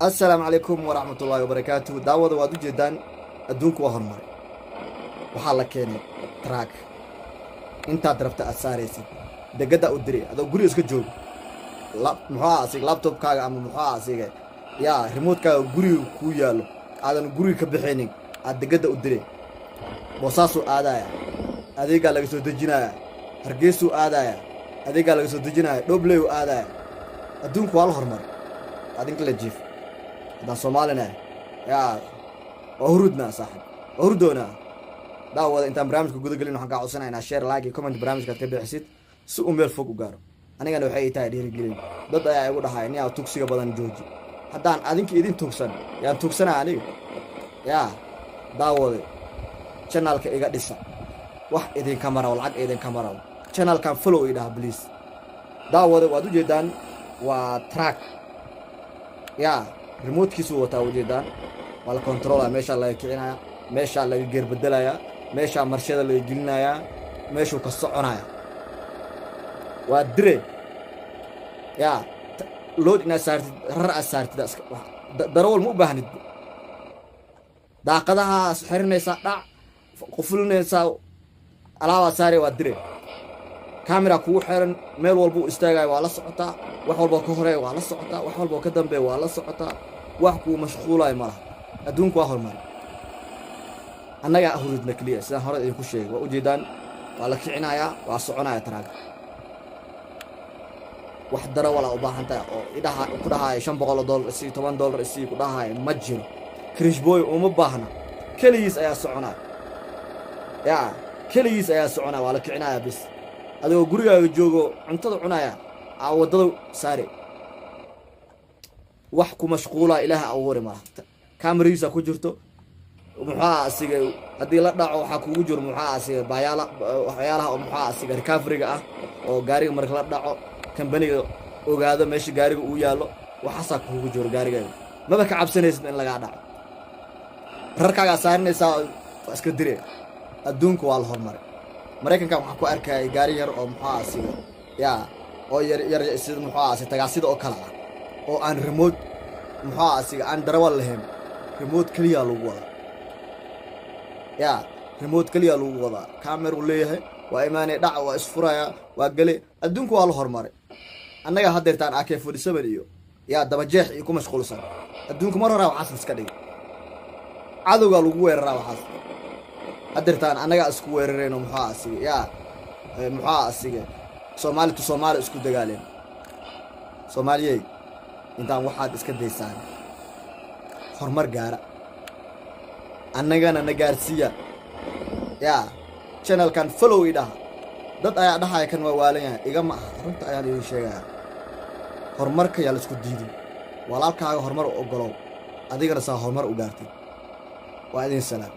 السلام عليكم ورحمة الله وبركاته. دعوة وادو جدان أدونك وهرمار وحالا كيني تراك انت درفت أساريسي دقدا أدري هذا قري اسك جوج لاب محاسيك لابتوب كاغا أما محاسيك يا ريموت كاغا قري كويالو هذا قري كبحيني دقدا أدري بوساسو آدايا أديقا لغسو دجينايا هرقيسو آدايا أديقا لغسو دجينايا دوبليو آدايا أدونك والهرمار أدينك لجيف هذا صومالنا يا وهرودنا صاحب وهردونا دعوة انت برامجك جودة قلنا حقا عصنا هنا شير لايك كومنت برامجك تبع حسيت سوق ميل فوق وقارو أنا قالوا حي تاي دير قلنا ضد يا يقول هاي إني أتوكسي بدن جوجي حتى أدينك إيدين توكسن يعني توكسنا عليه يا دعوة channel كإيجا ديسا واحد إيدين كاميرا والعق إيدين كاميرا channel كان فولو إيدها بليز دعوة وادو جدان وتراك يا ريموت كيسو وتا وجدان ولا كنترول ماشا لا كينايا ماشا لا غير بدلايا ماشا مرشده لا جلنايا ماشو كسعنايا وادري يا لود إن صارت رأس صارت درول مو باهند داقدها سحرنيسا دع قفلنيسا علاوه ساري وادري كاميرا كو خيرن ميل walbo istaagay waa la socotaa wax walbo ka horeey waa la socotaa wax walbo ka dambeey waa la socotaa wax ku mashquulay ma laha adduunku waa hormar annaga ahuridna kaliya sida hore ay ku sheegay waa u jeedaan waa la kicinaya waa soconaya taraag wax dara wala u baahan tahay oo idaha ku dhahay $500 si $10 si ku dhahay ma jiro krish boy uma baahna kaliis ayaa soconaya ya kaliis ayaa soconaya waa la kicinaya bis adoo gurigaaga joogo cuntada cunaya wadada saare wax ku mashquula ilaaha awoori ma kaamariisa ku jirto muxaa asiga hadii la dhaco waxa kugu jiro muxaa asiga baayala waxyaalaha oo muxaa asiga recovery ah oo gaariga marka la dhaco kambaniga ogaado meesha gaariga uu yaalo waxa kugu jiro gaariga maba ka cabsanaysid in laga dhaco rarkaaga saarinaysa iska dire adduunku waa la hormaray mareykanka waxa ku arkay gaari yar oo muxaasiga ya oo yar sida muxaasi tagaasida oo kala oo aan remote muxaasiga aan darawal lahayn remote kaliya lagu wada ya remote kaliya lagu wada camera uu leeyahay waa iimaanay dhac waa isfuraya waa gali adduunku waa la hormaray annaga hadeertaan AK47 iyo ya daba jeex iyo ku mashquulsan adduunku mar hore waxa iska dhigay cadowga lagu weeraraa waxa hadirtaan anaga isku weerareen muxaasiga ya muxaasiga Soomaali isku dagaaleen Soomaaliyay intaan waxaad iska deysaan hormar gaara annagana nagaarsiya ya channel kan follow idaha dad ayaa dhahay kan waa waalan yahay iga ma runta ayaan idin sheegaa hormarka yaa la isku diiday walaalkaaga hormar u ogolow adigana saa hormar u gaartay waa idin salaam